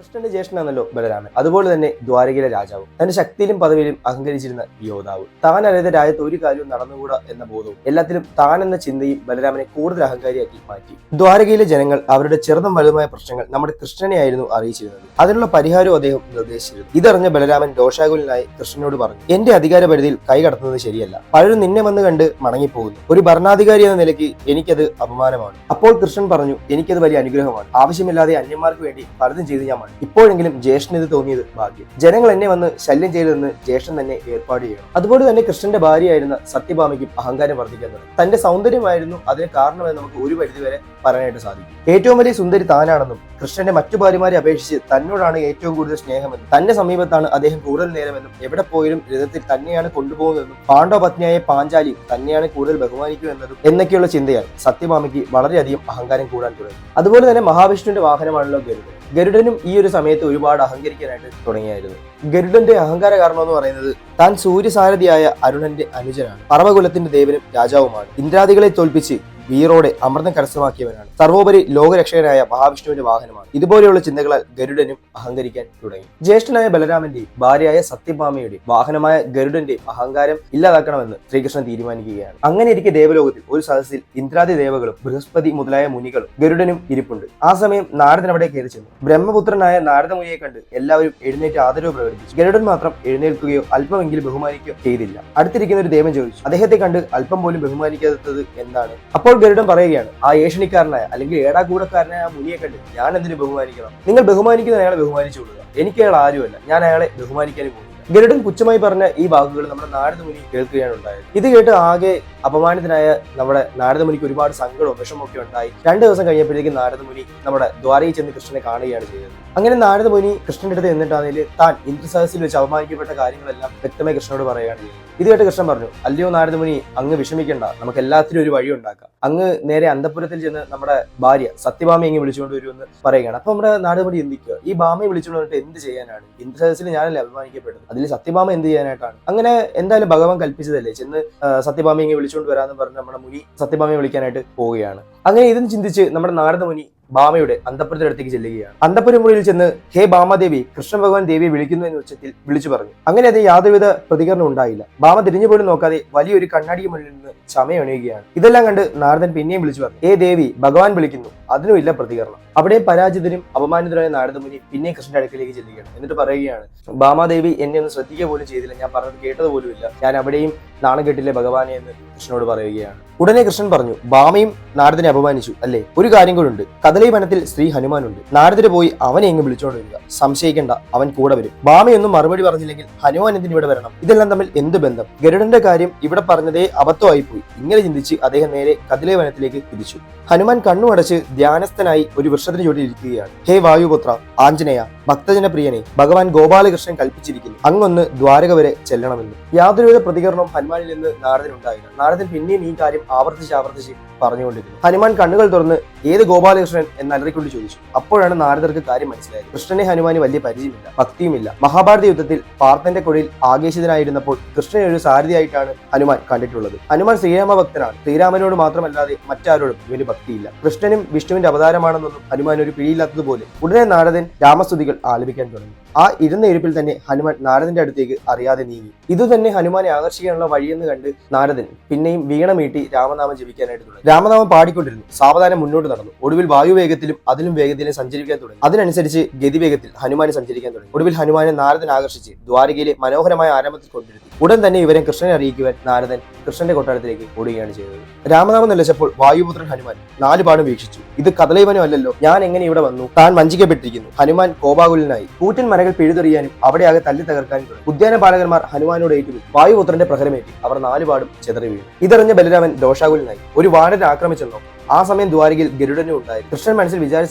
കൃഷ്ണന്റെ ജ്യേഷ്ഠനാണല്ലോ ബലരാമൻ. അതുപോലെ തന്നെ ദ്വാരകയിലെ രാജാവും തന്റെ ശക്തിയിലും പദവിയിലും അഹങ്കരിച്ചിരുന്ന യോദ്ധാവ്. താൻ അറിയാതെ രാജ്യത്ത് ഒരു കാര്യവും നടന്നുകൂടാ എന്ന ബോധവും എല്ലാത്തിലും താൻ എന്ന ചിന്തയും ബലരാമനെ കൂടുതൽ അഹങ്കാരിയാക്കി മാറ്റി. ദ്വാരകയിലെ ജനങ്ങൾ അവരുടെ ചെറുതും വലുതുമായ പ്രശ്നങ്ങൾ നമ്മുടെ കൃഷ്ണനെയായിരുന്നു അറിയിച്ചിരുന്നത്. അതിനുള്ള പരിഹാരവും അദ്ദേഹം നിർദ്ദേശിച്ചിരുന്നു. ഇതറിഞ്ഞ ബലരാമൻ ദോഷാകുലനായി കൃഷ്ണനോട് പറഞ്ഞു, എന്റെ അധികാര പരിധിയിൽ കൈ കടത്തുന്നത് ശരിയല്ല. പലരും നിന്നെ വന്ന് കണ്ട് മടങ്ങിപ്പോകുന്നു. ഒരു ഭരണാധികാരി എന്ന നിലയ്ക്ക് എനിക്കത് അപമാനമാണ്. അപ്പോൾ കൃഷ്ണൻ പറഞ്ഞു, എനിക്കത് വലിയ അനുഗ്രഹമാണ്. ആവശ്യമില്ലാതെ അന്യന്മാർക്ക് വേണ്ടി പലതും ചെയ്ത് ഞാൻ മതി. ഇപ്പോഴെങ്കിലും ജ്യേഷ്ഠന് ഇത് തോന്നിയത് ഭാഗ്യം. ജനങ്ങൾ എന്നെ വന്ന് ശല്യം ചെയ്തതെന്ന് ജ്യേഷ്ഠൻ തന്നെ ഏർപ്പാട് ചെയ്യണം. അതുപോലെ തന്നെ കൃഷ്ണന്റെ ഭാര്യയായിരുന്ന സത്യഭാമയ്ക്കും അഹങ്കാരം വർദ്ധിക്കാൻ തുടങ്ങി. തന്റെ സൗന്ദര്യമായിരുന്നു അതിന് കാരണമെന്ന് നമുക്ക് ഒരു പരിധിവരെ പറയാനായിട്ട് സാധിക്കും. ഏറ്റവും വലിയ സുന്ദരി താനാണെന്നും കൃഷ്ണന്റെ മറ്റു ഭാര്യമാരെ അപേക്ഷിച്ച് തന്നോടാണ് ഏറ്റവും കൂടുതൽ സ്നേഹമെന്നും തന്റെ സമീപത്താണ് അദ്ദേഹം കൂടുതൽ നേരമെന്നും എവിടെ പോയാലും രഥത്തിൽ തന്നെയാണ് കൊണ്ടുപോകുന്നതെന്നും പാണ്ഡവ പത്നിയായ പാഞ്ചാലി തന്നെയാണ് കൂടുതൽ ബഹുമാനിക്കുക എന്നൊക്കെയുള്ള ചിന്തയാൽ സത്യഭാമയ്ക്ക് വളരെയധികം അഹങ്കാരം കൂടാൻ തുടങ്ങി. അതുപോലെ തന്നെ മഹാവിഷ്ണുവിന്റെ വാഹനമാണല്ലോ ഗരുഡൻ. ഗരുഡനും ഈ ഒരു സമയത്ത് ഒരുപാട് അഹങ്കരിക്കാനായിട്ട് തുടങ്ങിയായിരുന്നു. ഗരുഡന്റെ അഹങ്കാര കാരണം എന്ന് പറയുന്നത് താൻ സൂര്യസാരഥിയായ അരുണന്റെ അനുജനാണ്. പറവകുലത്തിന്റെ ദേവനും രാജാവുമാണ്. ഇന്ദ്രാദികളെ തോൽപ്പിച്ച് വീറോടെ അമൃതം കരസ്ഥമാക്കിയവനാണ്. സർവോപരി ലോകരക്ഷകനായ മഹാവിഷ്ണുവിന്റെ വാഹനമാണ്. ഇതുപോലെയുള്ള ചിന്തകളാൽ ഗരുഡനും അഹങ്കരിക്കാൻ തുടങ്ങി. ജ്യേഷ്ഠനായ ബലരാമന്റെയും ഭാര്യയായ സത്യഭാമയുടെയും വാഹനമായ ഗരുഡന്റെ അഹങ്കാരം ഇല്ലാതാക്കണമെന്ന് ശ്രീകൃഷ്ണൻ തീരുമാനിക്കുകയാണ്. അങ്ങനെ ഇരിക്കെ ദേവലോകത്തിൽ ഒരു സദസ്സിൽ ഇന്ദ്രാദി ദേവകളും ബൃഹസ്പതി മുതലായ മുനികളും ഗരുഡനും ഇരിപ്പുണ്ട്. ആ സമയം നാരദൻ അവിടെ കയറി ചെന്നു. ബ്രഹ്മപുത്രനായ നാരദമുനിയെ കണ്ട് എല്ലാവരും എഴുന്നേറ്റ് ആദരവ് പ്രകടിപ്പിച്ചു. ഗരുഡൻ മാത്രം എഴുന്നേൽക്കുകയോ അല്പമെങ്കിലും ബഹുമാനിക്കുകയോ ചെയ്തില്ല. അടുത്തിരിക്കുന്ന ഒരു ദേവൻ ചോദിച്ചു, അദ്ദേഹത്തെ കണ്ട് അല്പം പോലും ബഹുമാനിക്കാത്തത് എന്താണ്? അപ്പോൾ ഗരുഡൻ പറയുകയാണ്, ആ ഏഷണിക്കാരനായ അല്ലെങ്കിൽ ഏടാകൂടക്കാരനായ ആ മുനിയെ കണ്ട് ഞാൻ എന്തിനു ബഹുമാനിക്കണം? നിങ്ങൾ ബഹുമാനിക്കുന്ന അയാളെ ബഹുമാനിച്ചുകൊള്ളുക. എനിക്ക് അയാൾ ആരുമല്ല, ഞാൻ അയാളെ ബഹുമാനിക്കാനും പോകുന്നു. ഗരുഡൻ പുച്ഛമായി പറഞ്ഞ ഈ വാക്കുകൾ നമ്മുടെ നാരദമുനി കേൾക്കുകയാണ് ഉണ്ടായത്. ഇത് കേട്ട് ആകെ അപമാനിതനായ നമ്മുടെ നാരദമുനിക്ക് ഒരുപാട് സങ്കടവും വിഷമൊക്കെ ഉണ്ടായി. 2 ദിവസം കഴിഞ്ഞപ്പോഴേക്കും നാരദമുനി നമ്മുടെ ദ്വാരയിൽ ചെന്ന് കൃഷ്ണനെ കാണുകയാണ് ചെയ്തത്. അങ്ങനെ നാരദമുനി കൃഷ്ണന്റെ അടുത്ത് എന്നിട്ടാണെങ്കിൽ താൻ ഇന്ദ്രസദസ്സിൽ വെച്ച് അപമാനിക്കപ്പെട്ട കാര്യങ്ങളെല്ലാം വ്യക്തമായി കൃഷ്ണനോട് പറയുകയാണ് ചെയ്തത്. ഇത് കേട്ട് കൃഷ്ണൻ പറഞ്ഞു, അല്ലയോ നാരദമുനി, അങ്ങ് വിഷമിക്കേണ്ട, നമുക്ക് എല്ലാത്തിനും ഒരു വഴി ഉണ്ടാക്കാം. അങ്ങ് നേരെ അന്തപുരത്തിൽ ചെന്ന് നമ്മുടെ ഭാര്യ സത്യഭാമയെ അങ്ങ് വിളിച്ചുകൊണ്ട് വരുമെന്ന് പറയുകയാണ്. അപ്പൊ നമ്മുടെ നാരദമുനി ചിന്തിക്കുക, ഈ ഭാമയെ വിളിച്ചുകൊണ്ട് വന്നിട്ട് എന്ത് ചെയ്യാനാണ്? ഇന്ദ്രസദസ്സിൽ ഞാനല്ലേ അപമാനിക്കപ്പെടുന്നത്, അതിൽ സത്യഭാമ എന്ത് ചെയ്യാനായിട്ടാണ്? അങ്ങനെ എന്തായാലും ഭഗവാൻ കൽപ്പിച്ചതല്ലേ, ചെന്ന് സത്യഭാമയെ ഇങ്ങനെ വിളിച്ചുകൊണ്ട് വരാമെന്ന് പറഞ്ഞ് നമ്മുടെ മുനി സത്യഭാമയെ വിളിക്കാനായിട്ട് പോവുകയാണ്. അങ്ങനെ ഇതും ചിന്തിച്ച് നമ്മുടെ നാരദമുനി ഭാമയുടെ അന്തപുരത്തിനടുത്തേക്ക് ചെല്ലുകയാണ്. അന്തപുരമുറിയിൽ ചെന്ന്, ഹേ ഭാമാദേവി, കൃഷ്ണ ഭഗവാൻ ദേവിയെ വിളിക്കുന്നു എന്ന ഉച്ചത്തിൽ വിളിച്ചു പറഞ്ഞു. അങ്ങനെ അത് യാതൊരുവിധ പ്രതികരണം ഉണ്ടായില്ല. ഭാമ തിരിഞ്ഞു പോലും നോക്കാതെ വലിയൊരു കണ്ണാടിക്ക് മുന്നിൽ നിന്ന് ചമയണിയുകയാണ്. ഇതെല്ലാം കണ്ട് നാരദൻ പിന്നെയും വിളിച്ചു പറഞ്ഞു, ഹേ ദേവി, ഭഗവാൻ വിളിക്കുന്നു. അതിനും ഇല്ല പ്രതികരണം. അവിടെ പരാജിതരും അപമാനിതരായ നാരദമുനി പിന്നെയും കൃഷ്ണന്റെ അടുക്കിലേക്ക് ചെല്ലുകയാണ്. എന്നിട്ട് പറയുകയാണ്, ഭാമാദേവി എന്നെ ഒന്ന് ശ്രദ്ധിക്കുക പോലും ചെയ്തില്ല, ഞാൻ പറഞ്ഞത് കേട്ടത് പോലുമില്ല, ഞാൻ അവിടെയും നാണം കെട്ടില്ലേ ഭഗവാനെ എന്ന് കൃഷ്ണനോട് പറയുകയാണ്. ഉടനെ കൃഷ്ണൻ പറഞ്ഞു, ഭാമയും നാരദനെ അപമാനിച്ചു അല്ലേ? ഒരു കാര്യം കൂടെ, കദളി വനത്തിൽ ശ്രീ ഹനുമാനുണ്ട്. നാരദന് പോയി അവനെ എങ്ങ് വിളിച്ചോണ്ട് വരിക. സംശയിക്കേണ്ട, അവൻ കൂടെ വരും. ഭാമയൊന്നും മറുപടി പറഞ്ഞില്ലെങ്കിൽ ഹനുമാൻ എന്തിന് ഇവിടെ വരണം? ഇതെല്ലാം തമ്മിൽ എന്ത് ബന്ധം? ഗരുഡന്റെ കാര്യം ഇവിടെ പറഞ്ഞതേ അബദ്ധമായി പോയി. ഇങ്ങനെ ചിന്തിച്ച് അദ്ദേഹം നേരെ കദളി വനത്തിലേക്ക് തിരിച്ചു. ഹനുമാൻ കണ്ണുമടച്ച് ധ്യാനസ്ഥനായി ഒരു വൃക്ഷത്തിന് ചുവട്ടിൽ ഇരിക്കുകയാണ്. ഹേ വായുപുത്ര, ആഞ്ജനേയ, ഭക്തജനപ്രിയനെ, ഭഗവാൻ ഗോപാലകൃഷ്ണൻ കൽപ്പിച്ചിരിക്കുന്നു അങ്ങൊന്ന് ദ്വാരക വരെ ചെല്ലണമെന്ന്. യാതൊരുവിധ പ്രതികരണവും ഹനുമാനിൽ നിന്ന് നാരദനുണ്ടായില്ല. നാരദൻ പിന്നെയും ഈ കാര്യം ആവർത്തിച്ച് പറഞ്ഞുകൊണ്ടിരുന്നു. ഹനുമാൻ കണ്ണുകൾ തുറന്ന് ഏത് ഗോപാലകൃഷ്ണൻ എന്ന് അലറിക്കൊണ്ട് ചോദിച്ചു. അപ്പോഴാണ് നാരദർക്ക് കാര്യം മനസ്സിലായത്. കൃഷ്ണനെ ഹനുമാന് വലിയ പരിചയമില്ല, ഭക്തിയുമില്ല. മഹാഭാരത യുദ്ധത്തിൽ പാർത്ഥന്റെ കൊടിയിൽ ആകേശിതനായിരുന്നപ്പോൾ കൃഷ്ണനെ ഒരു സാരഥിയായിട്ടാണ് ഹനുമാൻ കണ്ടിട്ടുള്ളത്. ഹനുമാൻ ശ്രീരാമ ഭക്തനാണ്. ശ്രീരാമനോട് മാത്രമല്ലാതെ മറ്റാരോടും ഇവന് ഭക്തിയില്ല. കൃഷ്ണനും വിഷ്ണുവിന്റെ അവതാരമാണെന്നൊന്നും ഹനുമാൻ ഒരു പിടിയില്ലാത്തതുപോലെ ഉടനെ നാരദൻ രാമസ്തുതികൾ ആലപിക്കാൻ തുടങ്ങി. ആ ഇരുന്ന ഇരിപ്പിൽ തന്നെ ഹനുമാൻ നാരദന്റെ അടുത്തേക്ക് അറിയാതെ നീങ്ങി. ഇതുതന്നെ ഹനുമാനെ ആകർഷിക്കാനുള്ള വഴിയെന്ന് കണ്ട് നാരദൻ പിന്നെയും വീണമീട്ടി രാമനാമം ജപിക്കാനായിട്ട് തുടങ്ങി. രാമനാമം പാടിക്കൊണ്ടിരുന്നു. സാവധാനം മുന്നോട്ട് നടന്നു. ഒടുവിൽ വായുവേഗത്തിലും അതിലും വേഗത്തിലും സഞ്ചരിക്കാൻ തുടങ്ങി. അതിനനുസരിച്ച് ഗതിവേഗത്തിൽ ഹനുമാനെ സഞ്ചരിക്കാൻ തുടങ്ങി. ഒടുവിൽ ഹനുമാനെ നാരദൻ ആകർഷിച്ച് ദ്വാരകയിലെ മനോഹരമായ ആരംഭത്തിൽ കൊണ്ടിരുത്തി. ഉടൻ തന്നെ ഇവരെ കൃഷ്ണനെ അറിയിക്കുവാൻ നാരദൻ കൃഷ്ണന്റെ കൊട്ടാരത്തിലേക്ക് ഓടുകയാണ് ചെയ്തത്. രാമനാമം നിലച്ചപ്പോൾ വായുപുത്രൻ ഹനുമാൻ 4 പാടും വീക്ഷിച്ചു. ഇത് കദളീവനം അല്ലല്ലോ, ഞാൻ എങ്ങനെ ഇവിടെ വന്നു? താൻ വഞ്ചിക്കപ്പെട്ടിരിക്കുന്നു. ഹനുമാൻ കോപാകുലനായി. കൂറ്റൻ മരങ്ങൾ പിഴുതെറിയാനും അവിടെയാകെ തല്ലി തകർക്കാനും തുടങ്ങി. ഉദ്യാന പാലകന്മാർ ഹനുമാനോട് ഏറ്റുപോയി. വായുപുത്രന്റെ പ്രഹരമേറ്റി അവർ 4 പാടും ചെതറി വീണു. ഇതറിഞ്ഞ ബലരാമൻ ദോഷാകുലനായി. ഒരു വാനരൻ ആക്രമിച്ചെന്നോ? ആ സമയം ദ്വാരകയിൽ ഗരുഡനും ഉണ്ടായി. കൃഷ്ണൻ മനസ്സിൽ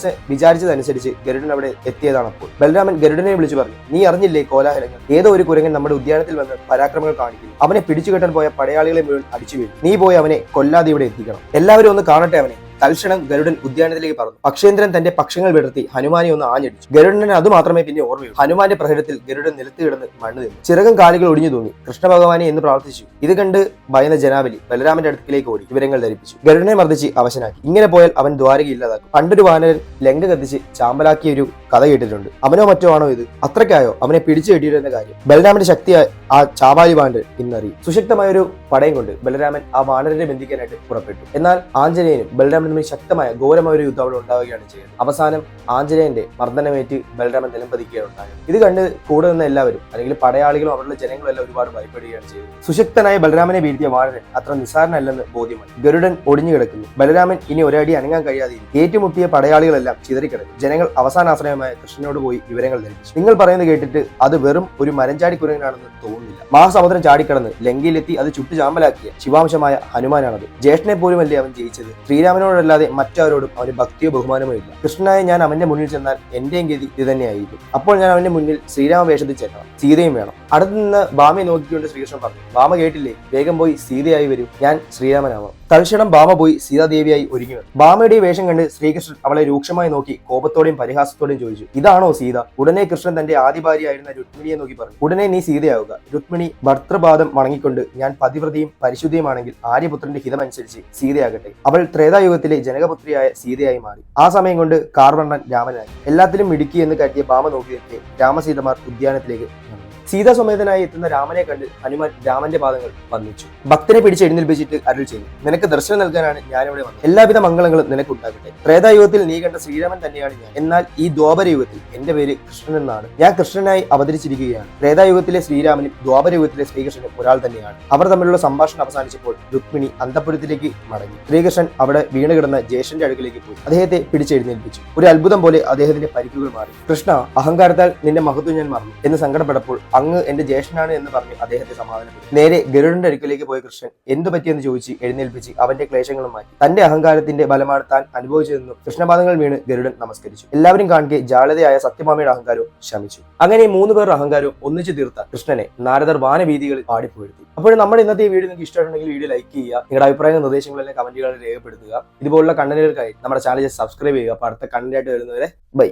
വിചാരിച്ചതനുസരിച്ച് ഗരുഡൻ അവിടെ എത്തിയതാണ്. അപ്പോൾ ബലരാമൻ ഗരുഡനെ വിളിച്ചു പറഞ്ഞു, നീ അറിഞ്ഞില്ലേ കോലാഹലങ്ങൾ? ഏതോ ഒരു കുരങ്ങൻ നമ്മുടെ ഉദ്യാനത്തിൽ വന്ന് പരാക്രമങ്ങൾ കാണിക്കുന്നു. അവനെ പിടിച്ചുകെട്ടാൻ പോയ പടയാളികളെ മുഴുവൻ അടിച്ചു വീഴും. നീ പോയി അവനെ കൊല്ലാതെ ഇവിടെ എത്തിക്കണം. എല്ലാവരും ഒന്ന് കാണട്ടെ അവനെ. തൽക്ഷണം ഗരുഡൻ ഉദ്യാനത്തിലേക്ക് പറന്നു. പക്ഷേന്ദ്രൻ തന്റെ പക്ഷങ്ങൾ വിടർത്തി ഹനുമാനെ ഒന്ന് ആഞ്ഞടിച്ചു. ഗരുഡന് അത് മാത്രമേ പിന്നെ ഓർമ്മയുള്ളൂ. ഹനുമാന്റെ പ്രഹരത്തിൽ ഗരുഡൻ നിലത്ത് കിടന്ന് മണ്ണ് തിന്നു. ചിറകും കാലുകൾ ഒടിഞ്ഞു തൂങ്ങി. കൃഷ്ണ ഭഗവാനെ എന്ന് പ്രാർത്ഥിച്ചു. ഇത് കണ്ട് ഭയന്ന ജനാവലി ബലരാമന്റെ അടുക്കിലേക്ക് ഓടി വിവരങ്ങൾ ധരിപ്പിച്ചു. ഗരുഡനെ മർദ്ദിച്ച് അവശനാക്കി. ഇങ്ങനെ പോയാൽ അവൻ ദ്വാരക ഇല്ലാതാക്കും. പണ്ടൊരു വാനരൻ ലങ്ക കത്തിച്ച് ചാമ്പലാക്കിയ ഒരു കഥ കേട്ടിട്ടുണ്ട്. അവനോ മറ്റോ ആണോ ഇത്? അത്രയ്ക്കായോ അവനെ പിടിച്ചു കെട്ടിയിരുന്ന കാര്യം? ബലരാമന്റെ ശക്തിയായി ആ ചാവാലി വാണ്ട് ഇന്നറിയും. സുശക്തമായ ഒരു പടയും കൊണ്ട് ബലരാമൻ ആ വാനരനെ ബന്ധിക്കാനായിട്ട് പുറപ്പെട്ടു. എന്നാൽ ആഞ്ജനേയനും ബലരാമനും തമ്മിൽ ശക്തമായ ഘോരമായ ഒരു യുദ്ധം അവിടെ ഉണ്ടാവുകയാണ് ചെയ്യുന്നത്. അവസാനം ആഞ്ജനേയന്റെ മർദ്ദനമേറ്റ് ബലരാമൻ നിലംപതിക്കുകയാണ് ഉണ്ടായത്. ഇത് കണ്ട് കൂടെ നിന്ന എല്ലാവരും അല്ലെങ്കിൽ പടയാളികളും അവരുടെ ജനങ്ങളും എല്ലാം ഒരുപാട് ഭയപ്പെടുകയാണ് ചെയ്തത്. സുശക്തനായ ബലരാമനെ വീഴ്ത്തിയ വാനരൻ അത്ര നിസ്സാരനല്ലെന്ന് ബോധ്യമായി. ഗരുഡൻ ഒടിഞ്ഞു കിടക്കുന്നു. ബലരാമൻ ഇനി ഒരടി അനങ്ങാൻ കഴിയാതെ ഏറ്റുമുട്ടിയ പടയാളികളെല്ലാം ചിതറിക്കിടന്നു. ജനങ്ങൾ അവസാനാശ്രയമായ കൃഷ്ണനോട് പോയി വിവരങ്ങൾ ധരിപ്പിച്ചു. നിങ്ങൾ പറയുന്നത് കേട്ടിട്ട് അത് വെറും ഒരു മരഞ്ചാടി കുരങ്ങനാണെന്ന് തോന്നുന്നില്ല. മഹാസമുദ്രം ചാടിക്കടന്ന് ലങ്കയിലെത്തി അത് ചുട്ടു ചാമ്പലാക്കിയ ശിവാംശമായ ഹനുമാനാണത്. ജ്യേഷ്ഠനെ പോലുമല്ലേ അവൻ ജയിച്ചത്. ശ്രീരാമനോടല്ലാതെ മറ്റാരോടും അവന് ഭക്തിയോ ബഹുമാനമോ ഇല്ല. കൃഷ്ണനായ ഞാൻ അവന്റെ മുന്നിൽ ചെന്നാൽ എന്റെയും ഗതി ഇത് തന്നെയായിരിക്കും. അപ്പോൾ ഞാൻ അവന്റെ മുന്നിൽ ശ്രീരാമ വേഷത്തിൽ ചെല്ലണം. സീതയും വേണം. അടുത്ത് നിന്ന് ഭാമയെ നോക്കിക്കൊണ്ട് ശ്രീകൃഷ്ണൻ പറഞ്ഞു. ഭാമ കേട്ടില്ലേ? വേഗം പോയി സീതയായി വരൂ. ഞാൻ ശ്രീരാമനാവാം. തൽക്ഷണം ഭാമ പോയി സീതാദേവിയായി ഒരുങ്ങി. ഭാമയുടെ വേഷം കണ്ട് ശ്രീകൃഷ്ണൻ അവളെ രൂക്ഷമായി നോക്കി കോപത്തോടെയും പരിഹാസത്തോടെയും ചോദിച്ചു, ഇതാണോ സീത? ഉടനെ കൃഷ്ണൻ തന്റെ ആദ്യ ഭാര്യയായിരുന്ന രുക്മിണിയെ നോക്കി പറഞ്ഞു, ഉടനെ നീ സീതയാവുക. രുക്മിണി ഭർത്തൃപാദം വണങ്ങിക്കൊണ്ട്, ഞാൻ പതിവ്രതയും പരിശുദ്ധിയുമാണെങ്കിൽ ആര്യപുത്രന്റെ ഹിതമനുസരിച്ച് സീതയാകട്ടെ. അവൾ ത്രേതായുഗത്തിലെ ജനകപുത്രിയായ സീതയായി മാറി. ആ സമയം കൊണ്ട് കാർവർണ്ണൻ രാമനായി. എല്ലാത്തിലും മിടുക്കി എന്ന് കരുതിയ ഭാമ നോക്കിയെത്തി രാമസീതമാർ ഉദ്യാനത്തിലേക്ക്. സീതാസമേതനായി എത്തുന്ന രാമനെ കണ്ട് ഹനുമാൻ രാമന്റെ പാദങ്ങൾ വന്ദിച്ചു. ഭക്തനെ പിടിച്ച് എഴുന്നേൽപ്പിച്ചിട്ട് അരുൾ ചെയ്തു, നിനക്ക് ദർശനം നൽകാനാണ് ഞാനിവിടെ വന്നത്. എല്ലാവിധ മംഗളങ്ങളും നിനക്ക് ഉണ്ടാകട്ടെ. ത്രേതായുഗത്തിൽ നീ കണ്ട ശ്രീരാമൻ തന്നെയാണ് ഞാൻ. എന്നാൽ ഈ ദ്വാപരയുഗത്തിൽ എന്റെ പേര് കൃഷ്ണൻ എന്നാണ്. ഞാൻ കൃഷ്ണനായി അവതരിച്ചിരിക്കുകയാണ്. ത്രേതായുഗത്തിലെ ശ്രീരാമനും ദ്വാപരയുഗത്തിലെ ശ്രീകൃഷ്ണനും ഒരാൾ തന്നെയാണ്. അവർ തമ്മിലുള്ള സംഭാഷണം അവസാനിച്ചപ്പോൾ രുക്മിണി അന്തഃപുരത്തിലേക്ക് മടങ്ങി. ശ്രീകൃഷ്ണൻ അവിടെ വീണ് കിടന്ന ജ്യേഷ്ഠന്റെ അടുക്കിലേക്ക് പോയി അദ്ദേഹത്തെ പിടിച്ചെഴുന്നേൽപ്പിച്ചു. ഒരു അത്ഭുതം പോലെ അദ്ദേഹത്തിന്റെ പരിക്കുകൾ മാറി. കൃഷ്ണ, അഹങ്കാരത്താൽ നിന്റെ മഹത്വം ഞാൻ മറന്നു എന്ന് സങ്കടപ്പെട്ടപ്പോൾ അങ്ങ് എന്റെ ജ്യേഷ്ഠനാണ് എന്ന് പറഞ്ഞ് അദ്ദേഹത്തെ സമാധാനപ്പെട്ടു. നേരെ ഗരുഡന്റെ അടുക്കിലേക്ക് പോയ കൃഷ്ണൻ എന്തു പറ്റിയെന്ന് ചോദിച്ച് എഴുന്നേൽപ്പിച്ച് അവന്റെ ക്ലേശങ്ങളും മാറ്റി. തന്റെ അഹങ്കാരത്തിന്റെ ബലമാണ് താൻ അനുഭവിച്ചതെന്നും കൃഷ്ണപാദങ്ങൾ വീണ് ഗരുഡൻ നമസ്കരിച്ചു. എല്ലാവരും കാണുക ജാലതയായ സത്യഭാമയുടെ അഹങ്കാരവും ശമിച്ചു. അങ്ങനെ 3 പേർ അഹങ്കാരവും ഒന്നിച്ചു തീർത്ത കൃഷ്ണനെ നാരദർ വാനവീതികളിൽ പാടിപ്പുകഴ്ത്തി. അപ്പോൾ നമ്മുടെ ഇന്നത്തെ വീഡിയോ നിങ്ങൾക്ക് ഇഷ്ടമുണ്ടെങ്കിൽ വീഡിയോ ലൈക്ക് ചെയ്യുക. നിങ്ങളുടെ അഭിപ്രായങ്ങളും നിർദ്ദേശങ്ങളെല്ലാം കമന്റുകളിൽ രേഖപ്പെടുത്തുക. ഇതുപോലുള്ള കണ്ടന്റുകൾക്കായി നമ്മുടെ ചാനൽ സബ്സ്ക്രൈബ് ചെയ്യുക. അപ്പോൾ അടുത്ത കണ്ടന്റ് ആയിട്ട് വരുന്നവരെ ബൈ.